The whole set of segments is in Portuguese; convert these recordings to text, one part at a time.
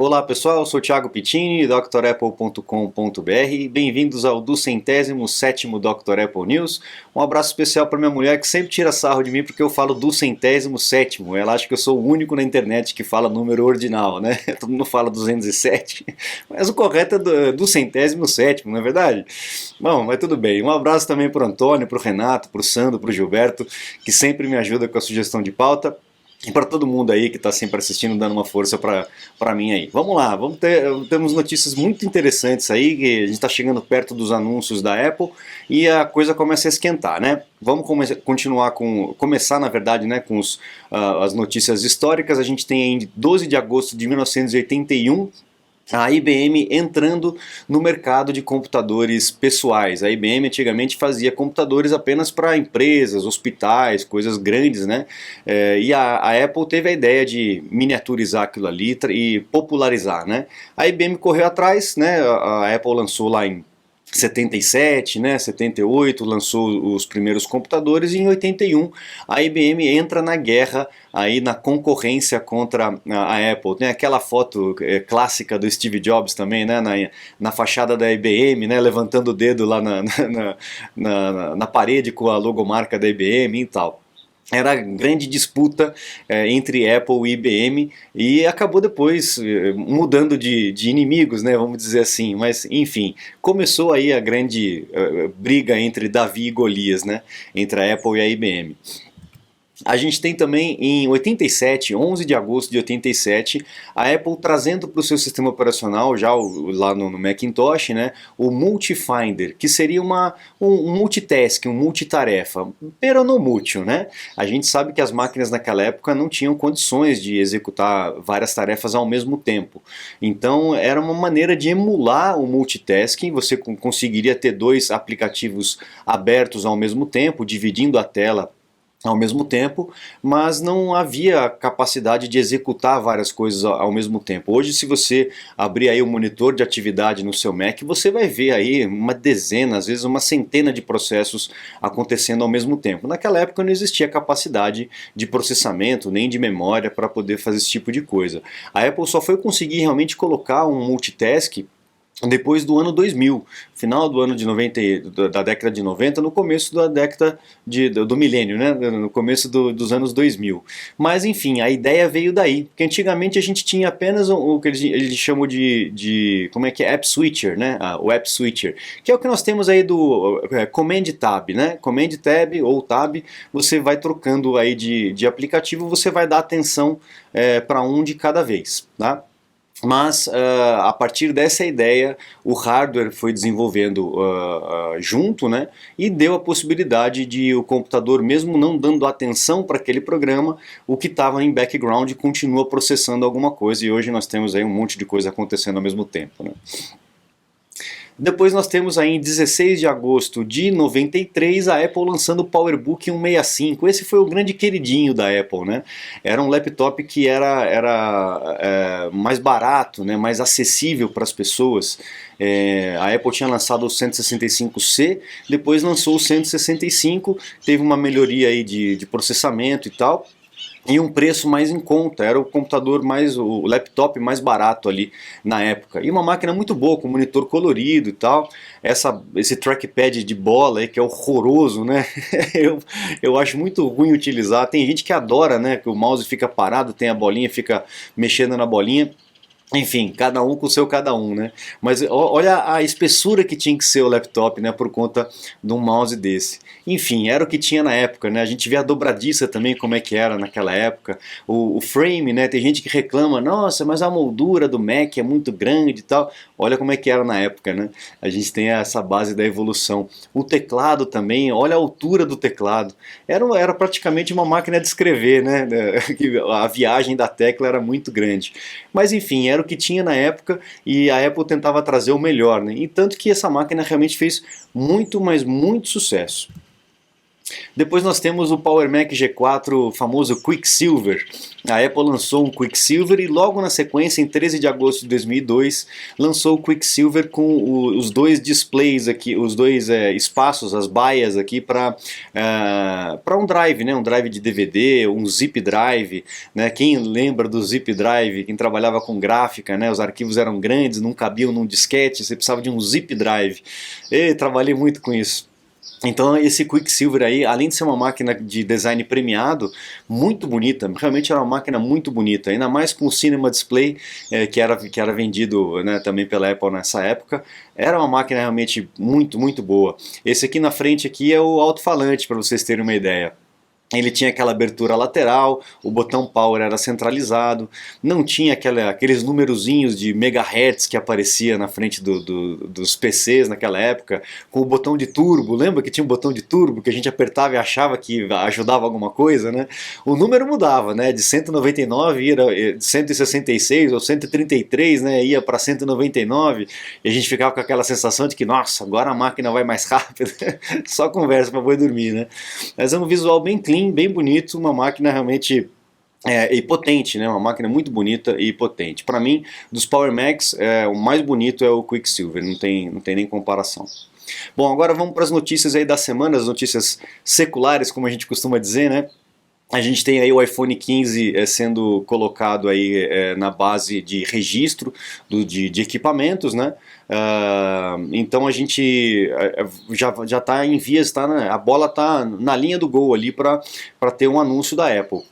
Olá pessoal, eu sou o Thiago Pittini, drapple.com.br. Bem-vindos ao 207º Dr. Apple News. Um abraço especial para minha mulher que sempre tira sarro de mim porque eu falo 207º. Ela acha que eu sou o único na internet que fala número ordinal, né? Todo mundo fala 207, mas o correto é 207º, não é verdade? Bom, mas tudo bem. Um abraço também para o Antônio, para o Renato, para o Sandro, para o Gilberto, que sempre me ajuda com a sugestão de pauta. E para todo mundo aí que está sempre assistindo, dando uma força para mim aí. Vamos lá, temos notícias muito interessantes aí, que a gente está chegando perto dos anúncios da Apple e a coisa começa a esquentar, né? Vamos começar na verdade, né, com as notícias históricas. A gente tem em 12 de agosto de 1981, a IBM entrando no mercado de computadores pessoais. A IBM antigamente fazia computadores apenas para empresas, hospitais, coisas grandes, né? E a Apple teve a ideia de miniaturizar aquilo ali e popularizar, né? A IBM correu atrás, né? A Apple lançou lá em 77, né, 78, lançou os primeiros computadores, e em 81 a IBM entra na guerra, aí na concorrência contra a Apple. Tem aquela foto clássica do Steve Jobs também, né, na fachada da IBM, né, levantando o dedo lá na parede com a logomarca da IBM e tal. Era grande disputa entre Apple e IBM e acabou depois mudando de inimigos, né, vamos dizer assim. Mas enfim, começou aí a grande briga entre Davi e Golias, né, entre a Apple e a IBM. A gente tem também em 87, 11 de agosto de 87, a Apple trazendo para o seu sistema operacional, já lá no Macintosh, né, o Multifinder, que seria um multitask, um multitarefa, pero no mútil, né? A gente sabe que as máquinas naquela época não tinham condições de executar várias tarefas ao mesmo tempo. Então era uma maneira de emular o multitasking. Você conseguiria ter dois aplicativos abertos ao mesmo tempo, dividindo a tela ao mesmo tempo, mas não havia capacidade de executar várias coisas ao mesmo tempo. Hoje, se você abrir aí o monitor de atividade no seu Mac, você vai ver aí uma dezena, às vezes uma centena de processos acontecendo ao mesmo tempo. Naquela época não existia capacidade de processamento, nem de memória para poder fazer esse tipo de coisa. A Apple só foi conseguir realmente colocar um multitask depois do ano 2000, final do ano de 90, da década de 90, no começo da década do milênio, né? No começo dos anos 2000. Mas enfim, a ideia veio daí, porque antigamente a gente tinha apenas o que eles chamam como é que é? App Switcher, né? O App Switcher, que é o que nós temos aí do Command Tab, né? Command Tab ou Tab, você vai trocando aí de aplicativo, você vai dar atenção para um de cada vez, tá? Mas a partir dessa ideia o hardware foi desenvolvendo junto, né, e deu a possibilidade de o computador, mesmo não dando atenção para aquele programa, o que estava em background continua processando alguma coisa, e hoje nós temos aí um monte de coisa acontecendo ao mesmo tempo, né. Depois nós temos aí em 16 de agosto de 93 a Apple lançando o PowerBook 165. Esse foi o grande queridinho da Apple, né? Era um laptop que era mais barato, né? Mais acessível para as pessoas. A Apple tinha lançado o 165C, depois lançou o 165, teve uma melhoria aí de processamento e tal, e um preço mais em conta. Era o computador o laptop mais barato ali na época, e uma máquina muito boa, com monitor colorido e tal. Esse trackpad de bola aí, que é horroroso, né? eu acho muito ruim utilizar. Tem gente que adora, né, que o mouse fica parado, tem a bolinha, fica mexendo na bolinha. Enfim, cada um com o seu cada um, né? Mas olha a espessura que tinha que ser o laptop, né, por conta de um mouse desse. Enfim, era o que tinha na época, né? A gente vê a dobradiça também, como é que era naquela época. O frame, né? Tem gente que reclama, nossa, mas a moldura do Mac é muito grande e tal. Olha como é que era na época, né? A gente tem essa base da evolução. O teclado também, olha a altura do teclado. Era praticamente uma máquina de escrever, né? A viagem da tecla era muito grande. Mas enfim, era o que tinha na época, e a Apple tentava trazer o melhor, né? E tanto que essa máquina realmente fez muito, mas muito sucesso. Depois nós temos o Power Mac G4, o famoso Quicksilver. A Apple lançou um Quicksilver e logo na sequência, em 13 de agosto de 2002, lançou o Quicksilver com os dois displays aqui, os dois espaços, as baias aqui para um drive, né? Um drive de DVD, um zip drive, né? Quem lembra do zip drive, quem trabalhava com gráfica, né? Os arquivos eram grandes, não cabiam num disquete, você precisava de um zip drive. E trabalhei muito com isso. Então esse Quicksilver aí, além de ser uma máquina de design premiado, muito bonita, realmente era uma máquina muito bonita, ainda mais com o Cinema Display que era vendido, né, também pela Apple nessa época, era uma máquina realmente muito boa. Esse aqui na frente aqui é o alto-falante, para vocês terem uma ideia. Ele tinha aquela abertura lateral, o botão power era centralizado, não tinha aqueles numerozinhos de megahertz que aparecia na frente dos PCs naquela época, com o botão de turbo, lembra que tinha um botão de turbo que a gente apertava e achava que ajudava alguma coisa, né? O número mudava, né? De 199 ia de 166 ou 133, né? Ia para 199 e a gente ficava com aquela sensação de que, nossa, agora a máquina vai mais rápido, só conversa para boi dormir, né? Mas é um visual bem clean, bem bonito, uma máquina realmente e potente, né? Uma máquina muito bonita e potente. Para mim, dos Power Macs, o mais bonito é o Quicksilver, não tem nem comparação. Bom, agora vamos para as notícias aí da semana, as notícias seculares, como a gente costuma dizer, né? A gente tem aí o iPhone 15 sendo colocado aí na base de registro de equipamentos, né? Então a gente já está em vias, a bola está na linha do gol ali para ter um anúncio da Apple.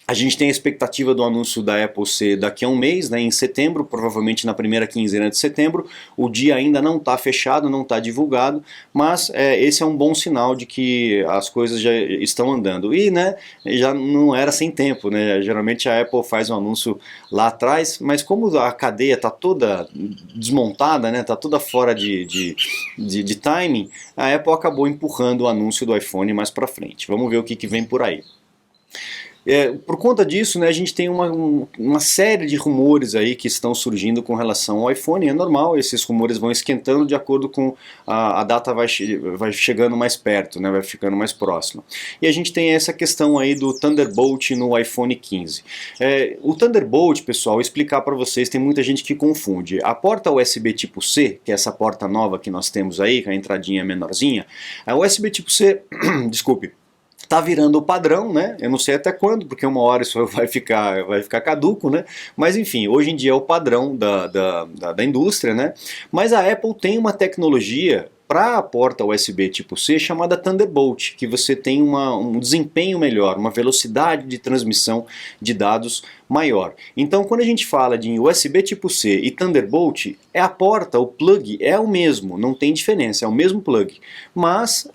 A gente tem a expectativa do anúncio da Apple ser daqui a um mês, né, em setembro, provavelmente na primeira quinzena de setembro. O dia ainda não está fechado, não está divulgado, mas esse é um bom sinal de que as coisas já estão andando. E né, já não era sem tempo, né? Geralmente a Apple faz um anúncio lá atrás, mas como a cadeia está toda desmontada, né, está toda fora de timing, a Apple acabou empurrando o anúncio do iPhone mais para frente. Vamos ver o que vem por aí. Por conta disso, né, a gente tem uma série de rumores aí que estão surgindo com relação ao iPhone. É normal, esses rumores vão esquentando de acordo com a data vai chegando mais perto, né, vai ficando mais próxima. E a gente tem essa questão aí do Thunderbolt no iPhone 15. O Thunderbolt, pessoal, explicar para vocês, tem muita gente que confunde. A porta USB tipo C, que é essa porta nova que nós temos aí, com a entradinha menorzinha, a USB tipo C, desculpe, tá virando o padrão, né? Eu não sei até quando, porque uma hora isso vai ficar caduco, né? Mas enfim, hoje em dia é o padrão da indústria, né? Mas a Apple tem uma tecnologia para a porta USB tipo C chamada Thunderbolt, que você tem um desempenho melhor, uma velocidade de transmissão de dados maior. Então quando a gente fala de USB tipo C e Thunderbolt, a porta, o plug é o mesmo, não tem diferença, é o mesmo plug. Mas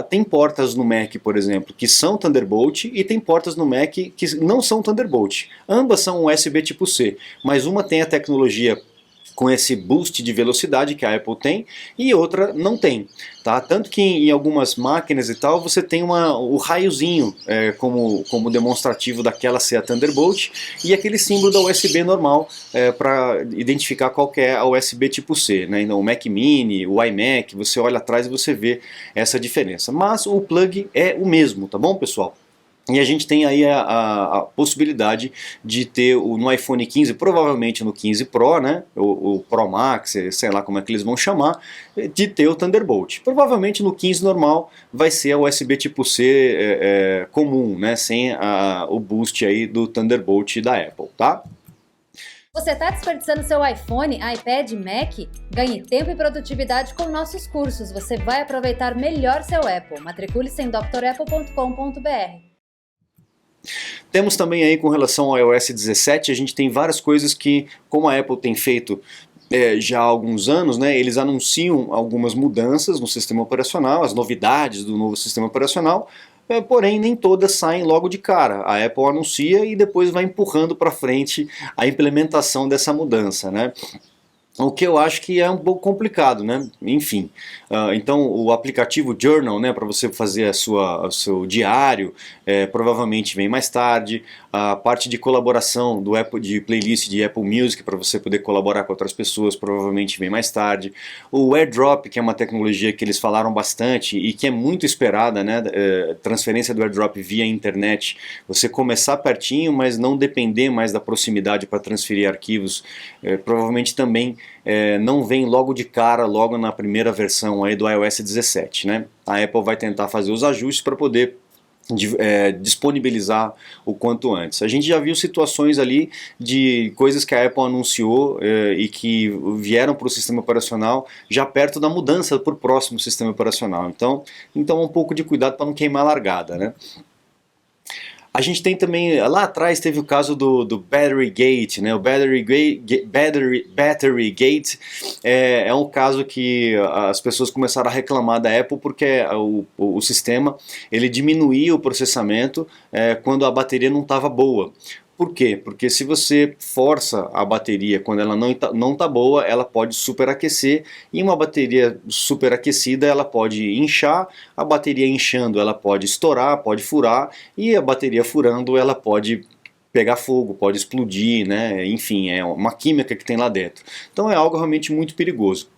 tem portas no Mac, por exemplo, que são Thunderbolt e tem portas no Mac que não são Thunderbolt. Ambas são USB tipo C, mas uma tem a tecnologia com esse boost de velocidade que a Apple tem e outra não tem, tá? Tanto que em algumas máquinas e tal você tem o raiozinho como demonstrativo daquela ser a Thunderbolt e aquele símbolo da USB normal para identificar qual que é a USB tipo C, né? Então, o Mac Mini, o iMac, você olha atrás e você vê essa diferença, mas o plug é o mesmo, tá bom, pessoal? E a gente tem aí a possibilidade de ter no iPhone 15, provavelmente no 15 Pro, né, o Pro Max, sei lá como é que eles vão chamar, de ter o Thunderbolt. Provavelmente no 15 normal vai ser a USB tipo C comum, né, sem o boost aí do Thunderbolt da Apple, tá? Você está desperdiçando seu iPhone, iPad, Mac? Ganhe tempo e produtividade com nossos cursos. Você vai aproveitar melhor seu Apple. Matricule-se em drapple.com.br. Temos também aí com relação ao iOS 17, a gente tem várias coisas que, como a Apple tem feito já há alguns anos, né, eles anunciam algumas mudanças no sistema operacional, as novidades do novo sistema operacional, porém nem todas saem logo de cara. A Apple anuncia e depois vai empurrando para frente a implementação dessa mudança, né? O que eu acho que é um pouco complicado, né? Enfim, então o aplicativo Journal, né, para você fazer o seu diário, provavelmente vem mais tarde. A parte de colaboração do Apple, de playlist de Apple Music, para você poder colaborar com outras pessoas, provavelmente vem mais tarde. O AirDrop, que é uma tecnologia que eles falaram bastante e que é muito esperada, né? Transferência do AirDrop via internet. Você começar pertinho, mas não depender mais da proximidade para transferir arquivos, provavelmente também não vem logo de cara, logo na primeira versão aí do iOS 17, né? A Apple vai tentar fazer os ajustes para poder disponibilizar o quanto antes. A gente já viu situações ali de coisas que a Apple anunciou e que vieram para o sistema operacional já perto da mudança para o próximo sistema operacional. Então um pouco de cuidado para não queimar a largada, né? A gente tem também, lá atrás teve o caso do Battery Gate, né? O Battery Gate é um caso que as pessoas começaram a reclamar da Apple porque o sistema ele diminuía o processamento quando a bateria não estava boa. Por quê? Porque se você força a bateria quando ela não tá boa, ela pode superaquecer, e uma bateria superaquecida ela pode inchar, a bateria inchando ela pode estourar, pode furar, e a bateria furando ela pode pegar fogo, pode explodir, né? Enfim, é uma química que tem lá dentro. Então é algo realmente muito perigoso.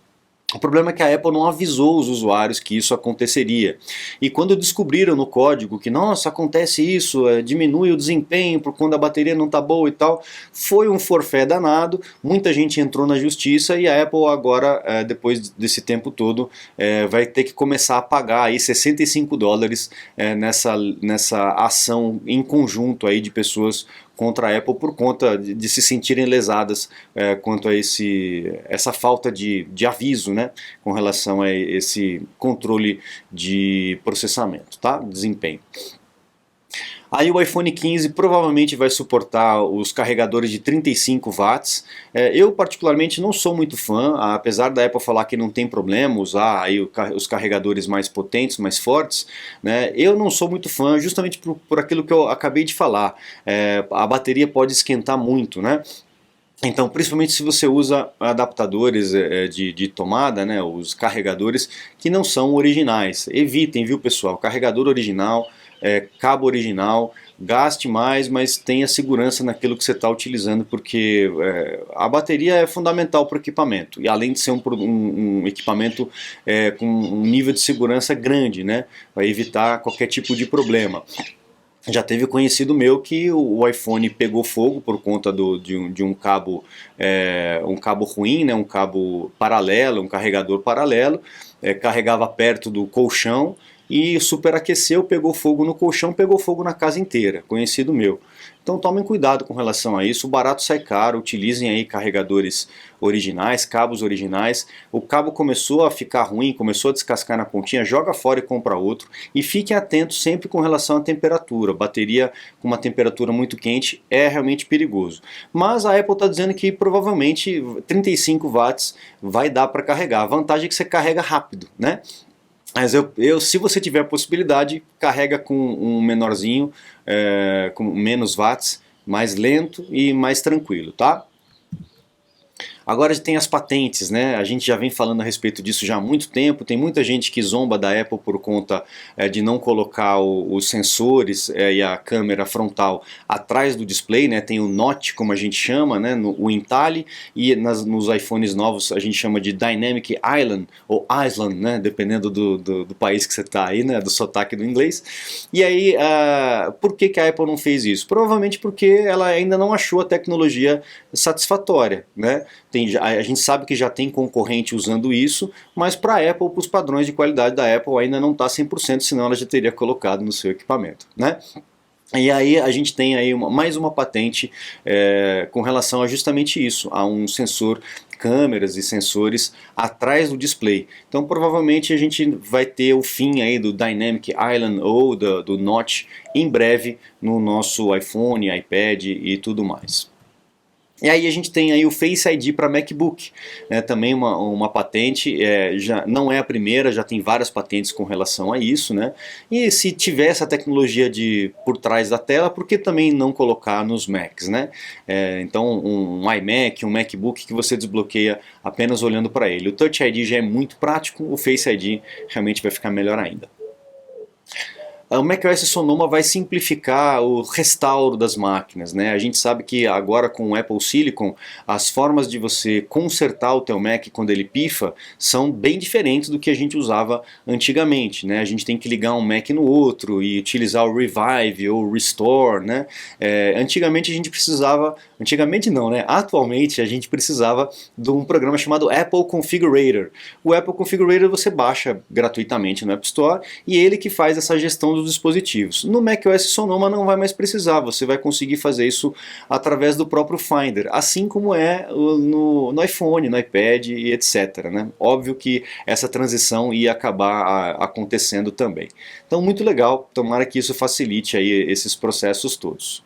O problema é que a Apple não avisou os usuários que isso aconteceria. E quando descobriram no código que, nossa, acontece isso, diminui o desempenho por quando a bateria não está boa e tal, foi um forfé danado, muita gente entrou na justiça e a Apple agora, depois desse tempo todo, vai ter que começar a pagar aí $65 nessa ação em conjunto aí de pessoas contra a Apple por conta de se sentirem lesadas quanto a essa falta de aviso, né, com relação a esse controle de processamento, tá? Desempenho. Aí o iPhone 15 provavelmente vai suportar os carregadores de 35 watts. Eu particularmente não sou muito fã, apesar da Apple falar que não tem problema usar aí os carregadores mais potentes, mais fortes, né? Eu não sou muito fã justamente por aquilo que eu acabei de falar. A bateria pode esquentar muito, né? Então, principalmente se você usa adaptadores de tomada, né, os carregadores que não são originais. Evitem, viu, pessoal? Carregador original, cabo original, gaste mais, mas tenha segurança naquilo que você está utilizando, porque a bateria é fundamental para o equipamento, e além de ser um equipamento com um nível de segurança grande, né, vai evitar qualquer tipo de problema. Já teve conhecido meu que o iPhone pegou fogo por conta de um cabo ruim, né, um cabo paralelo, um carregador paralelo, carregava perto do colchão e superaqueceu, pegou fogo no colchão, pegou fogo na casa inteira, conhecido meu. Então tomem cuidado com relação a isso, o barato sai caro, utilizem aí carregadores originais, cabos originais. O cabo começou a ficar ruim, começou a descascar na pontinha, joga fora e compra outro. E fiquem atentos sempre com relação à temperatura, bateria com uma temperatura muito quente é realmente perigoso. Mas a Apple está dizendo que provavelmente 35 watts vai dar para carregar, a vantagem é que você carrega rápido, né? Mas se você tiver a possibilidade, carrega com um menorzinho, com menos watts, mais lento e mais tranquilo, tá? Agora tem as patentes, né? A gente já vem falando a respeito disso já há muito tempo. Tem muita gente que zomba da Apple por conta de não colocar os sensores e a câmera frontal atrás do display, né? Tem o Notch, como a gente chama, né? O entalhe, e nos iPhones novos a gente chama de Dynamic Island, ou Island, né? Dependendo do país que você está aí, né? Do sotaque do inglês. E aí, por que a Apple não fez isso? Provavelmente porque ela ainda não achou a tecnologia satisfatória, né? A gente sabe que já tem concorrente usando isso, mas para a Apple, para os padrões de qualidade da Apple, ainda não está 100%, senão ela já teria colocado no seu equipamento, né? E aí a gente tem aí mais uma patente com relação a justamente isso, a um sensor, câmeras e sensores atrás do display. Então provavelmente a gente vai ter o fim aí do Dynamic Island ou do Notch em breve no nosso iPhone, iPad e tudo mais. E aí a gente tem aí o Face ID para MacBook, né, também uma patente, já não é a primeira, já tem várias patentes com relação a isso, né? E se tiver essa tecnologia por trás da tela, por que também não colocar nos Macs, né? Então um iMac, um MacBook que você desbloqueia apenas olhando para ele. O Touch ID já é muito prático, o Face ID realmente vai ficar melhor ainda. O macOS Sonoma vai simplificar o restauro das máquinas, né? A gente sabe que agora com o Apple Silicon, as formas de você consertar o teu Mac quando ele pifa são bem diferentes do que a gente usava antigamente, né? A gente tem que ligar um Mac no outro e utilizar o Revive ou o Restore, né? Antigamente a gente precisava, antigamente não, né? Atualmente a gente precisava de um programa chamado Apple Configurator. O Apple Configurator você baixa gratuitamente no App Store e ele que faz essa gestão dos dispositivos. No macOS Sonoma não vai mais precisar, você vai conseguir fazer isso através do próprio Finder, assim como é no iPhone, no iPad e etc, né? Óbvio que essa transição ia acabar acontecendo também. Então muito legal, tomara que isso facilite aí esses processos todos.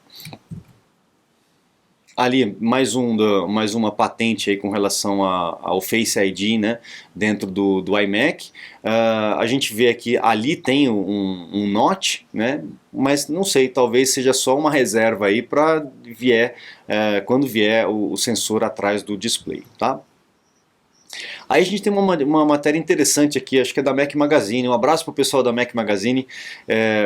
Ali, mais uma patente aí com relação ao Face ID, né, dentro do iMac. A gente vê aqui, ali tem um notch, né, mas não sei, talvez seja só uma reserva aí para quando vier o sensor atrás do display, tá? Aí a gente tem uma matéria interessante aqui, acho que é da Mac Magazine. Um abraço para o pessoal da Mac Magazine,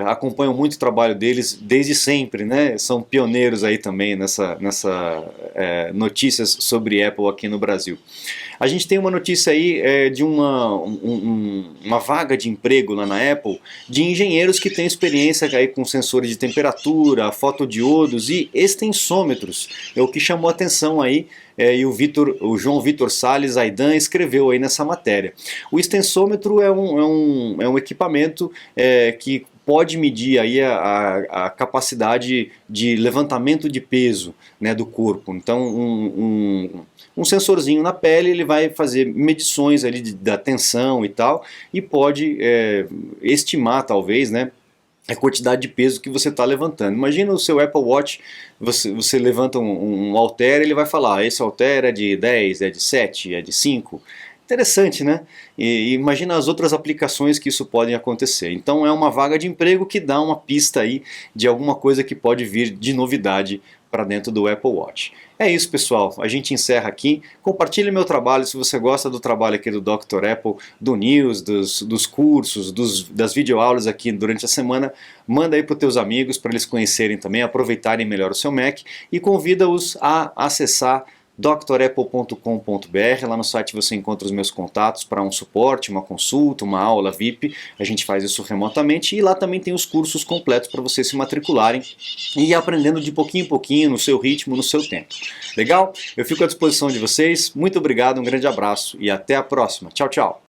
acompanho muito o trabalho deles desde sempre, né? São pioneiros aí também nessa notícias sobre Apple aqui no Brasil. A gente tem uma notícia aí de uma vaga de emprego lá na Apple de engenheiros que têm experiência aí com sensores de temperatura, fotodiodos e extensômetros. É o que chamou a atenção aí. E o João Vitor Salles Aidan escreveu aí nessa matéria. O extensômetro é um equipamento que pode medir aí a capacidade de levantamento de peso, né, do corpo. Então um sensorzinho na pele, ele vai fazer medições ali da tensão e tal, e pode estimar talvez, né, a quantidade de peso que você está levantando. Imagina o seu Apple Watch, você levanta um halter, ele vai falar, esse halter é de 10, é de 7, é de 5. Interessante, né? E imagina as outras aplicações que isso pode acontecer. Então é uma vaga de emprego que dá uma pista aí de alguma coisa que pode vir de novidade para dentro do Apple Watch. É isso, pessoal, a gente encerra aqui. Compartilhe meu trabalho se você gosta do trabalho aqui do Dr. Apple, do News, dos cursos, das videoaulas aqui durante a semana. Manda aí para os teus amigos para eles conhecerem também, aproveitarem melhor o seu Mac e convida-os a acessar drapple.com.br. Lá no site você encontra os meus contatos para um suporte, uma consulta, uma aula VIP. A gente faz isso remotamente e lá também tem os cursos completos para vocês se matricularem e ir aprendendo de pouquinho em pouquinho, no seu ritmo, no seu tempo. Legal? Eu fico à disposição de vocês. Muito obrigado, um grande abraço e até a próxima. Tchau, tchau!